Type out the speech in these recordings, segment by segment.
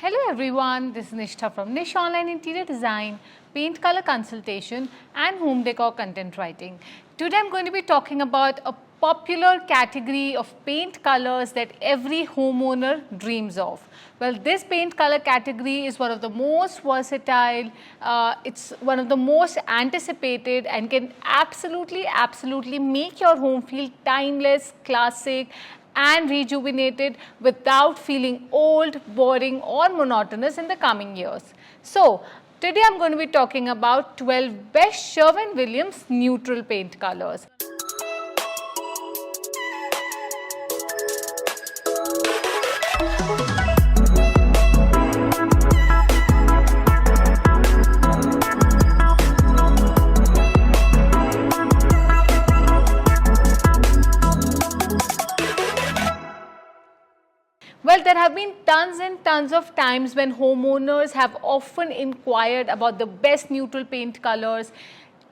Hello everyone, this is Nishtha from Nish Online Interior Design, Paint Color Consultation and Home Decor Content Writing. Today I'm going to be talking about a popular category of paint colors that every homeowner dreams of. Well, this paint color category is one of the most versatile, it's one of the most anticipated and can absolutely make your home feel timeless, classic and rejuvenated without feeling old, boring or monotonous in the coming years. So, today I am going to be talking about 12 best Sherwin Williams neutral paint colors. Well, there have been tons and tons of times when homeowners have often inquired about the best neutral paint colors.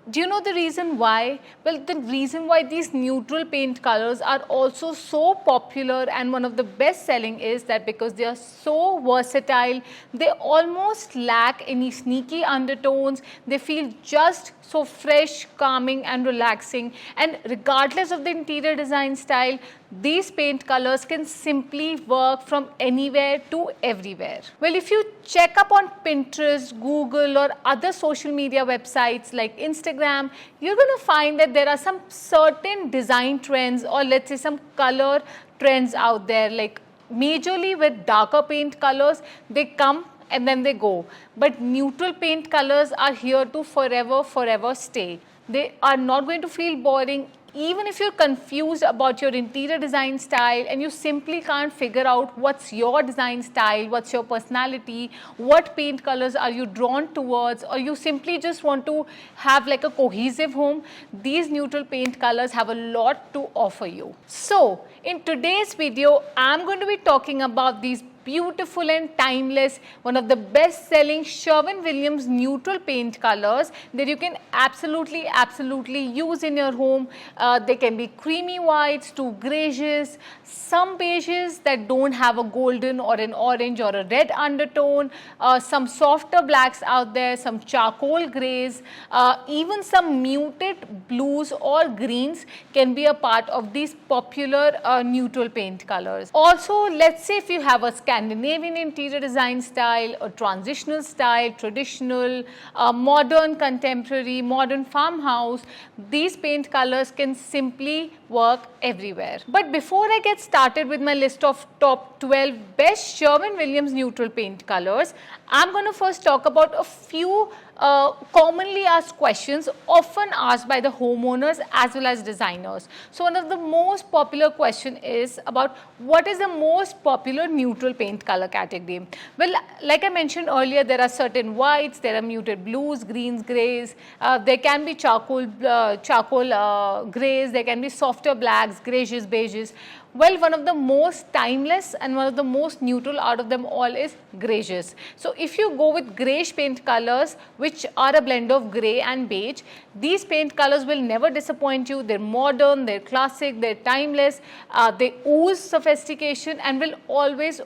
Do you know the reason why? Well, the reason why these neutral paint colors are also so popular and one of the best selling is that because they are so versatile, they almost lack any sneaky undertones, they feel just so fresh, calming and relaxing, and regardless of the interior design style, these paint colors can simply work from anywhere to everywhere. Well, if you check up on Pinterest, Google or other social media websites like Instagram, you're going to find that there are some certain design trends or let's say some color trends out there, like majorly with darker paint colors, they come and then they go. But neutral paint colors are here to forever stay. They are not going to feel boring. Even if you're confused about your interior design style and you simply can't figure out what's your design style, what's your personality, what paint colors are you drawn towards, or you simply just want to have like a cohesive home, these neutral paint colors have a lot to offer you. So, in today's video, I'm going to be talking about these beautiful and timeless, one of the best selling Sherwin Williams neutral paint colors that you can absolutely use in your home. They can be creamy whites to grays, some beiges that don't have a golden or an orange or a red undertone, some softer blacks out there, some charcoal grays, even some muted blues or greens can be a part of these popular neutral paint colors. Also, let's say if you have a Scandinavian interior design style, a transitional style, traditional, modern contemporary, modern farmhouse, these paint colors can simply work everywhere. But before I get started with my list of top 12 best Sherwin Williams neutral paint colors, I'm going to first talk about a few commonly asked questions often asked by the homeowners as well as designers. So one of the most popular question is about what is the most popular neutral paint color category. Well, like I mentioned earlier, there are certain whites, there are muted blues, greens, grays, there can be charcoal grays, there can be softer blacks, grays, beiges. Well, one of the most timeless and one of the most neutral out of them all is grays. So if you go with greyish paint colors, which are a blend of grey and beige, these paint colors will never disappoint you. They're modern, they're classic, they're timeless, they ooze sophistication and will always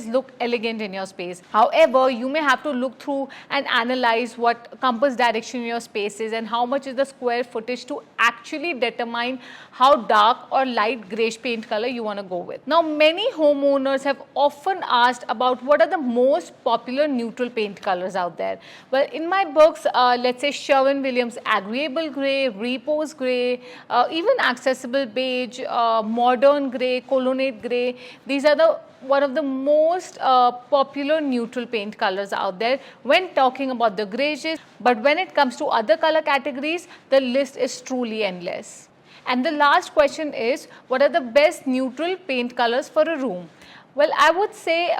look elegant in your space. However, you may have to look through and analyze what compass direction in your space is and how much is the square footage to actually determine how dark or light greyish paint color you want to go with. Now, many homeowners have often asked about what are the most popular neutral paint colors out there. Well, in my books, let's say Sherwin Williams Agreeable Gray, Repose Gray, even Accessible Beige, Modern Gray, Colonnade Gray, these are one of the most popular neutral paint colors out there when talking about the grays. But when it comes to other color categories, the list is truly endless. And the last question is, what are the best neutral paint colors for a room? Well, I would say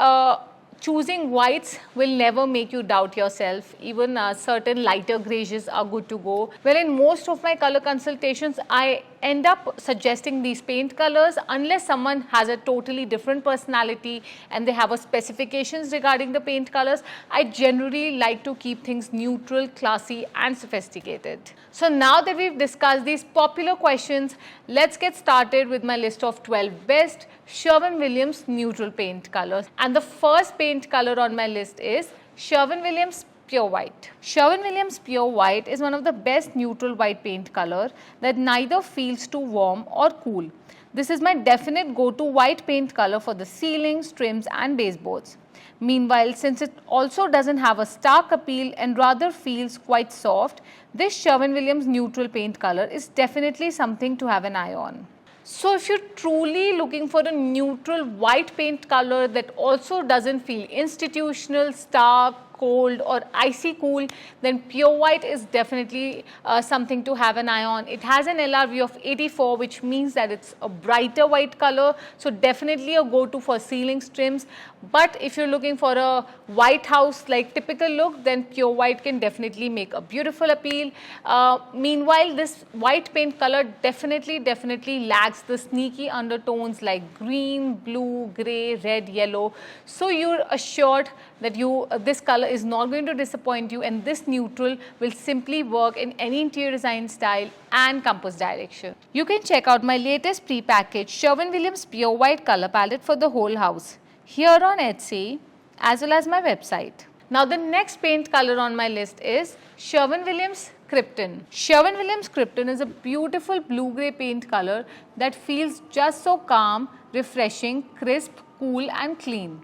choosing whites will never make you doubt yourself. Even certain lighter grays are good to go. Well, in most of my color consultations, I end up suggesting these paint colors unless someone has a totally different personality and they have a specifications regarding the paint colors. I generally like to keep things neutral, classy and sophisticated. So now that we've discussed these popular questions, let's get started with my list of 12 best Sherwin Williams neutral paint colors. And the first paint color on my list is Sherwin Williams Pure White. Sherwin Williams Pure White is one of the best neutral white paint color that neither feels too warm or cool. This is my definite go-to white paint color for the ceilings, trims and baseboards. Meanwhile, since it also doesn't have a stark appeal and rather feels quite soft, this Sherwin Williams neutral paint color is definitely something to have an eye on. So if you're truly looking for a neutral white paint color that also doesn't feel institutional, stark, cold or icy cool, then Pure White is definitely something to have an eye on. It has an LRV of 84, which means that it's a brighter white color, so definitely a go-to for ceilings, trims. But if you're looking for a white house like typical look, then Pure White can definitely make a beautiful appeal. Meanwhile, this white paint color definitely lacks the sneaky undertones like green, blue, gray, red, yellow. So you're assured that this color is not going to disappoint you, and this neutral will simply work in any interior design style and compass direction. You can check out my latest pre-packaged Sherwin Williams Pure White color palette for the whole house here on Etsy as well as my website. Now the next paint color on my list is Sherwin Williams Krypton. Sherwin Williams Krypton is a beautiful blue-gray paint color that feels just so calm, refreshing, crisp, cool and clean.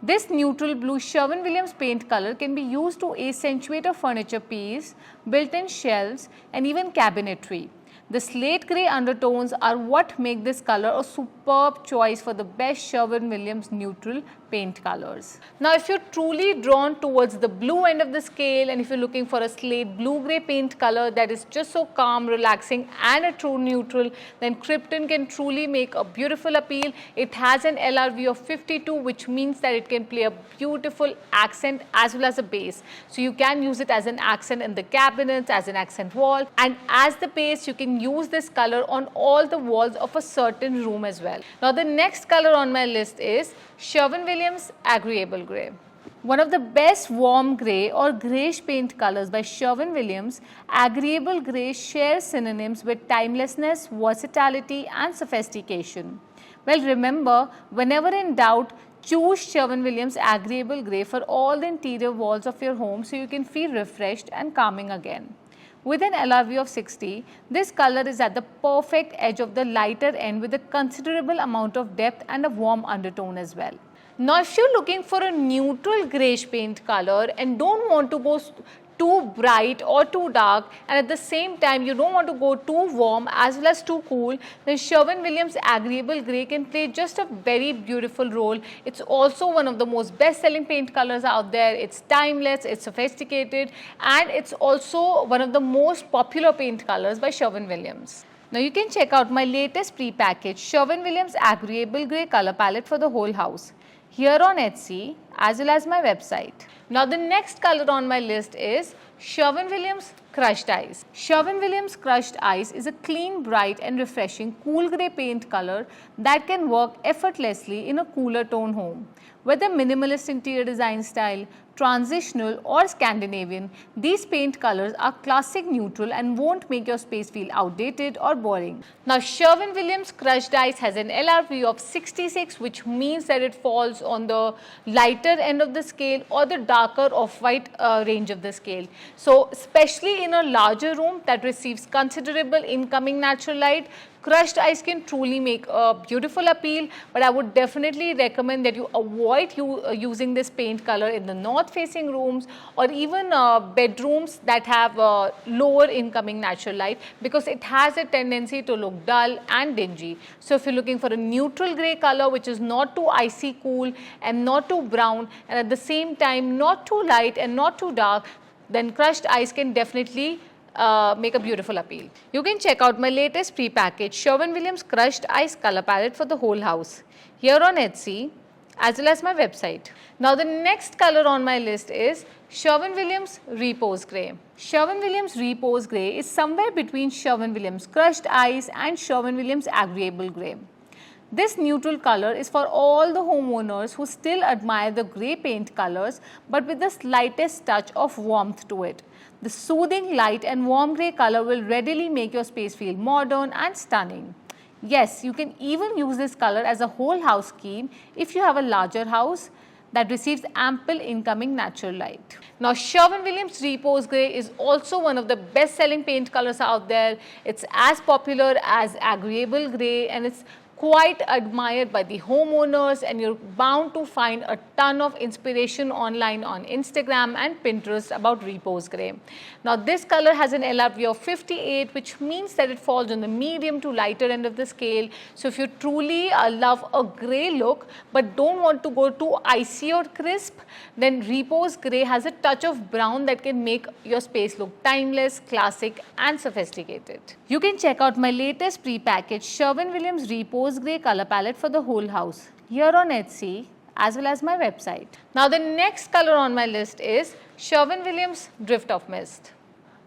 This neutral blue Sherwin Williams paint color can be used to accentuate a furniture piece, built-in shelves and even cabinetry. The slate grey undertones are what make this color a superb choice for the best Sherwin Williams neutral paint colors. Now if you're truly drawn towards the blue end of the scale and if you're looking for a slate blue-grey paint color that is just so calm, relaxing and a true neutral, then Krypton can truly make a beautiful appeal. It has an LRV of 52, which means that it can play a beautiful accent as well as a base. So you can use it as an accent in the cabinets, as an accent wall, and as the base you can use this color on all the walls of a certain room as well. Now the next color on my list is Sherwin Williams Agreeable Gray. One of the best warm grey or greyish paint colors by Sherwin Williams, Agreeable Gray shares synonyms with timelessness, versatility and sophistication. Well, remember, whenever in doubt, choose Sherwin Williams Agreeable Gray for all the interior walls of your home so you can feel refreshed and calming again. With an LRV of 60, this color is at the perfect edge of the lighter end with a considerable amount of depth and a warm undertone as well. Now if you're looking for a neutral greyish paint color and don't want to go too bright or too dark, and at the same time you don't want to go too warm as well as too cool, then Sherwin Williams Agreeable Gray can play just a very beautiful role. It's also one of the most best-selling paint colors out there. It's timeless, it's sophisticated, and it's also one of the most popular paint colors by Sherwin Williams. Now you can check out my latest pre-packaged Sherwin Williams Agreeable Gray color palette for the whole house here on Etsy as well as my website. Now the next color on my list is Sherwin Williams Crushed Ice. Sherwin Williams Crushed Ice is a clean, bright and refreshing cool grey paint color that can work effortlessly in a cooler tone home. Whether minimalist interior design style, transitional or Scandinavian, these paint colors are classic neutral and won't make your space feel outdated or boring. Now Sherwin Williams Crushed Ice has an LRV of 66, which means that it falls on the lighter end of the scale or the darker off-white range of the scale. So especially in a larger room that receives considerable incoming natural light, Crushed Ice can truly make a beautiful appeal, but I would definitely recommend that you avoid using this paint color in the north-facing rooms or even bedrooms that have lower incoming natural light, because it has a tendency to look dull and dingy. So if you're looking for a neutral grey color which is not too icy cool and not too brown and at the same time not too light and not too dark, then Crushed Ice can definitely make a beautiful appeal. You can check out my latest pre-packaged Sherwin Williams Crushed Ice color palette for the whole house here on Etsy as well as my website. Now the next color on my list is Sherwin Williams Repose Gray. Sherwin Williams Repose Gray is somewhere between Sherwin Williams Crushed Ice and Sherwin Williams Agreeable Gray. This neutral color is for all the homeowners who still admire the grey paint colors but with the slightest touch of warmth to it. The soothing light and warm grey color will readily make your space feel modern and stunning. Yes, you can even use this color as a whole house scheme if you have a larger house that receives ample incoming natural light. Now Sherwin Williams Repose Gray is also one of the best selling paint colors out there. It's as popular as Agreeable Gray and it's quite admired by the homeowners, and you're bound to find a ton of inspiration online on Instagram and Pinterest about Repose Gray. Now this color has an LRV of 58, which means that it falls on the medium to lighter end of the scale. So if you truly love a grey look but don't want to go too icy or crisp, then Repose Gray has a touch of brown that can make your space look timeless, classic and sophisticated. You can check out my latest pre-packaged Sherwin Williams Repose Gray color palette for the whole house here on Etsy as well as my website. Now the next color on my list is Sherwin Williams Drift of Mist.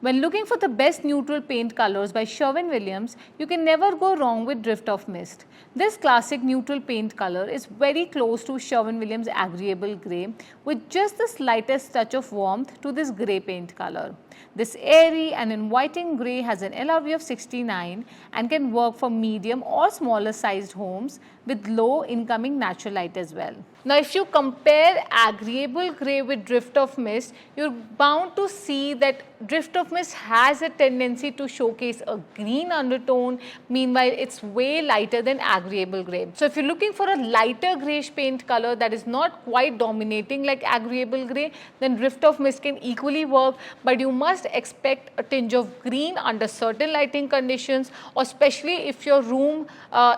When looking for the best neutral paint colors by Sherwin Williams, you can never go wrong with Drift of Mist. This classic neutral paint color is very close to Sherwin Williams Agreeable Gray with just the slightest touch of warmth to this grey paint color. This airy and inviting grey has an LRV of 69 and can work for medium or smaller sized homes with low incoming natural light as well. Now if you compare Agreeable Gray with Drift of Mist, you're bound to see that Drift of Mist has a tendency to showcase a green undertone, meanwhile it's way lighter than Agreeable Gray. So if you're looking for a lighter greyish paint color that is not quite dominating like Agreeable Gray, then Drift of Mist can equally work, but you must expect a tinge of green under certain lighting conditions, or especially if your room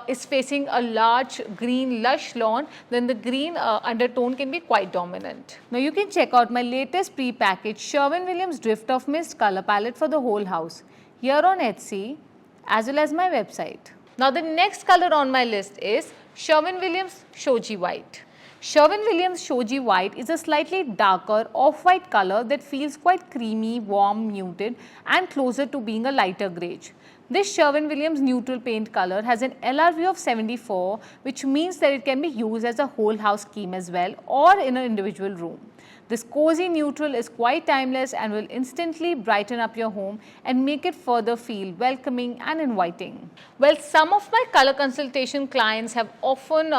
is facing a large green lush lawn, then the green undertone can be quite dominant. Now you can check out my latest pre-packaged Sherwin Williams Drift of Mist color palette for the whole house here on Etsy as well as my website. Now the next color on my list is Sherwin Williams Shoji White. Sherwin Williams Shoji White is a slightly darker off-white color that feels quite creamy, warm, muted and closer to being a lighter greige. This Sherwin Williams neutral paint color has an LRV of 74, which means that it can be used as a whole house scheme as well or in an individual room. This cozy neutral is quite timeless and will instantly brighten up your home and make it further feel welcoming and inviting. Well, some of my color consultation clients have often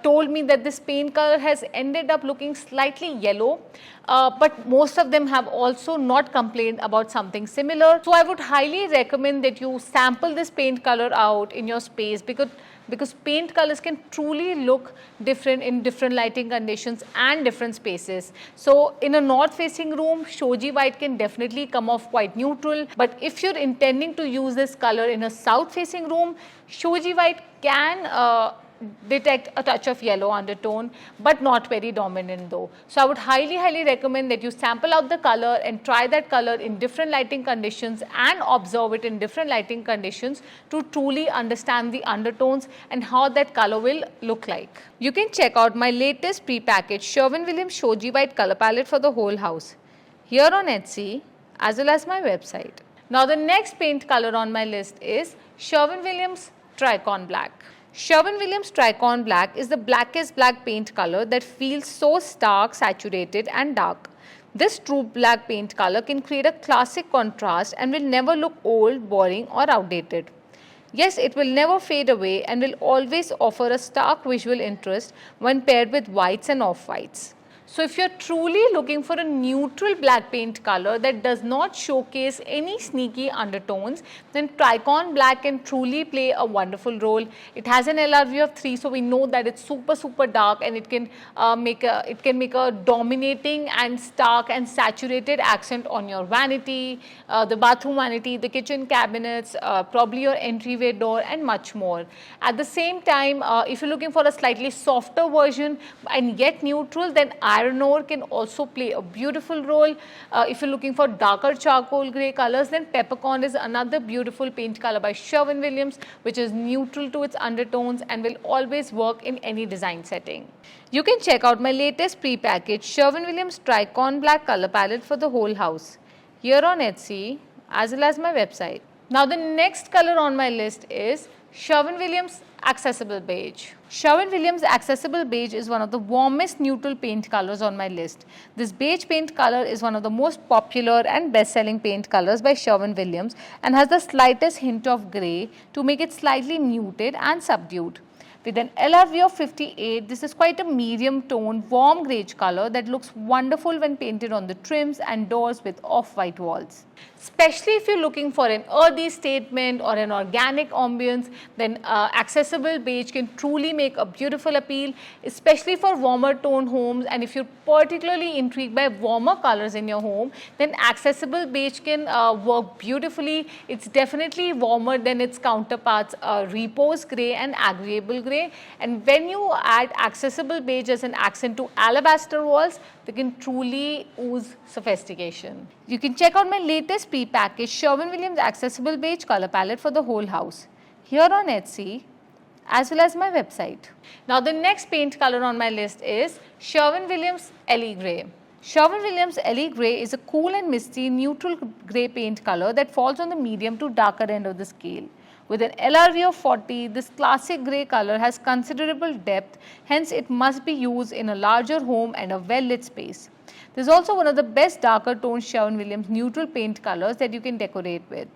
told me that this paint color has ended up looking slightly yellow, but most of them have also not complained about something similar. So I would highly recommend that you sample this paint color out in your space because paint colors can truly look different in different lighting conditions and different spaces. So in a north facing room, Shoji White can definitely come off quite neutral, but if you're intending to use this color in a south facing room, Shoji White can detect a touch of yellow undertone, but not very dominant though. So I would highly recommend that you sample out the color and try that color in different lighting conditions and observe it in different lighting conditions to truly understand the undertones and how that color will look like. You can check out my latest pre-packaged Sherwin Williams Shoji White color palette for the whole house here on Etsy as well as my website. Now the next paint color on my list is Sherwin Williams Trion Black. Sherwin Williams Trion Black is the blackest black paint color that feels so stark, saturated and dark. This true black paint color can create a classic contrast and will never look old, boring or outdated. Yes, it will never fade away and will always offer a stark visual interest when paired with whites and off-whites. So if you're truly looking for a neutral black paint color that does not showcase any sneaky undertones, then Trion Black can truly play a wonderful role. It has an LRV of 3, so we know that it's super dark and it can make a dominating and stark and saturated accent on your vanity, the bathroom vanity, the kitchen cabinets, probably your entryway door and much more. At the same time, if you're looking for a slightly softer version and yet neutral, then I iron ore can also play a beautiful role. If you're looking for darker charcoal gray colors, then peppercorn is another beautiful paint color by Sherwin Williams, which is neutral to its undertones and will always work in any design setting. You can check out my latest pre-packaged Sherwin Williams Trion Black color palette for the whole house here on Etsy as well as my website. Now the next color on my list is Sherwin Williams Accessible Beige. Sherwin Williams Accessible Beige is one of the warmest neutral paint colors on my list. This beige paint color is one of the most popular and best-selling paint colors by Sherwin Williams and has the slightest hint of grey to make it slightly muted and subdued. With an LRV of 58, this is quite a medium toned warm greige color that looks wonderful when painted on the trims and doors with off-white walls. Especially if you're looking for an earthy statement or an organic ambience, then accessible beige can truly make a beautiful appeal, especially for warmer toned homes. And if you're particularly intrigued by warmer colors in your home, then accessible beige can work beautifully. It's definitely warmer than its counterparts Repose Gray and Agreable Gray. And when you add accessible beige as an accent to alabaster walls, they can truly ooze sophistication. You can check out my latest pre-packaged Sherwin Williams Accessible Beige color palette for the whole house here on Etsy as well as my website. Now the next paint color on my list is Sherwin Williams LE Gray. Sherwin Williams LE Gray is a cool and misty neutral gray paint color that falls on the medium to darker end of the scale. With an LRV of 40, this classic grey color has considerable depth, hence it must be used in a larger home and a well-lit space. This is also one of the best darker toned Sherwin Williams neutral paint colors that you can decorate with.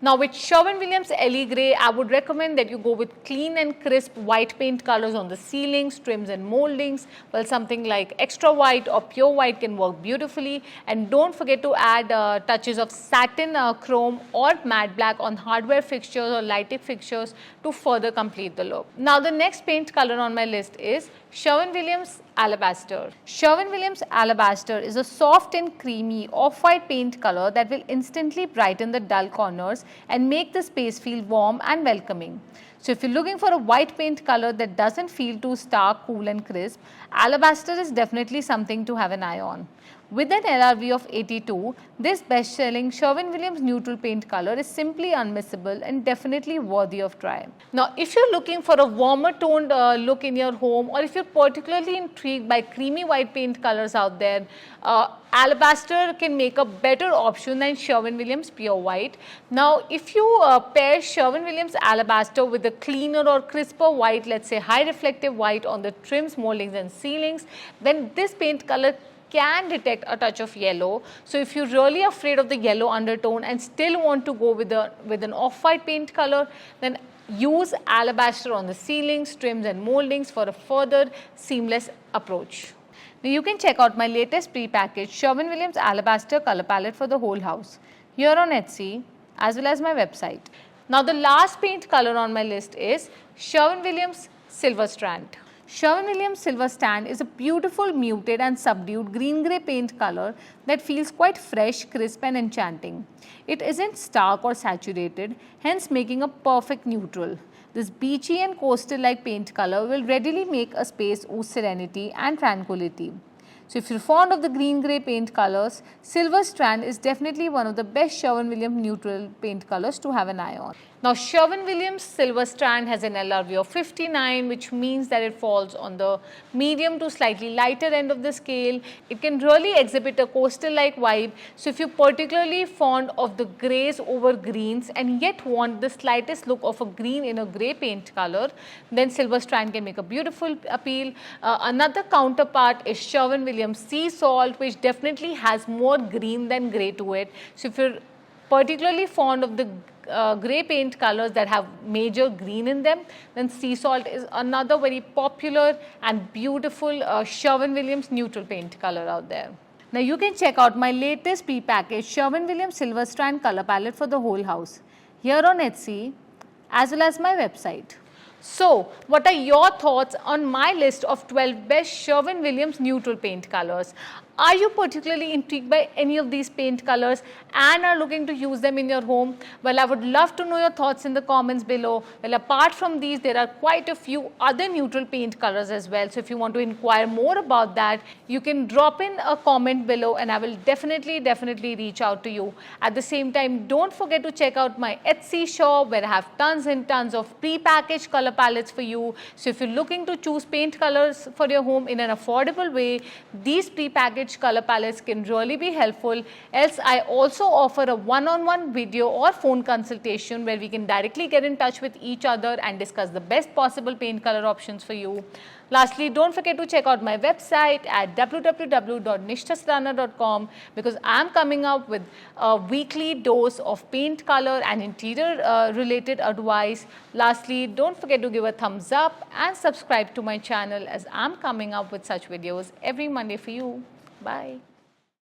Now with Sherwin Williams LE Gray, I would recommend that you go with clean and crisp white paint colors on the ceilings, trims and moldings. Well, something like extra white or pure white can work beautifully. And don't forget to add touches of satin chrome or matte black on hardware fixtures or lighting fixtures to further complete the look. Now the next paint color on my list is Sherwin Williams Alabaster. Sherwin Williams Alabaster is a soft and creamy off-white paint color that will instantly brighten the dull corners and make the space feel warm and welcoming. So if you're looking for a white paint color that doesn't feel too stark, cool and crisp, Alabaster is definitely something to have an eye on. With an LRV of 82, this best-selling Sherwin Williams neutral paint color is simply unmissable and definitely worthy of try. Now, if you're looking for a warmer toned look in your home, or if you're particularly intrigued by creamy white paint colors out there, Alabaster can make a better option than Sherwin Williams Pure White. Now, if you pair Sherwin Williams Alabaster with a cleaner or crisper white, let's say high reflective white on the trims, moldings and ceilings, then this paint color can detect a touch of yellow. So if you're really afraid of the yellow undertone and still want to go with an off-white paint color, then use Alabaster on the ceilings, trims and moldings for a further seamless approach. Now you can check out my latest pre-packaged Sherwin Williams Alabaster color palette for the whole house here on Etsy as well as my website. Now the last paint color on my list is Sherwin Williams Silver Strand. Sherwin Williams Silver Strand is a beautiful muted and subdued green-grey paint color that feels quite fresh, crisp and enchanting. It isn't stark or saturated, hence making a perfect neutral. This beachy and coastal-like paint color will readily make a space ooze serenity and tranquility. So if you're fond of the green-grey paint colors, Silver Strand is definitely one of the best Sherwin Williams neutral paint colors to have an eye on. Now Sherwin Williams Silver Strand has an LRV of 59, which means that it falls on the medium to slightly lighter end of the scale. It can really exhibit a coastal-like vibe. So if you're particularly fond of the greys over greens and yet want the slightest look of a green in a grey paint color, then Silver Strand can make a beautiful appeal. Another counterpart is Sherwin Williams Sea Salt, which definitely has more green than grey to it. So if you're particularly fond of the grey paint colors that have major green in them, then Sea Salt is another very popular and beautiful Sherwin Williams neutral paint color out there. Now you can check out my latest pre-packaged Sherwin Williams Silver Strand color palette for the whole house here on Etsy as well as my website. So, what are your thoughts on my list of 12 best Sherwin Williams neutral paint colors? Are you particularly intrigued by any of these paint colors and are looking to use them in your home? Well, I would love to know your thoughts in the comments below. Well, apart from these, there are quite a few other neutral paint colors as well. So, if you want to inquire more about that, you can drop in a comment below and I will definitely reach out to you. At the same time, don't forget to check out my Etsy shop where I have tons and tons of pre-packaged color palettes for you. So, if you're looking to choose paint colors for your home in an affordable way, these pre-packaged color palettes can really be helpful. Else, I also offer a one-on-one video or phone consultation where we can directly get in touch with each other and discuss the best possible paint color options for you. Lastly, don't forget to check out my website at www.nishthasrana.com because I am coming up with a weekly dose of paint color and interior related advice. Lastly, don't forget to give a thumbs up and subscribe to my channel as I am coming up with such videos every Monday for you. Bye.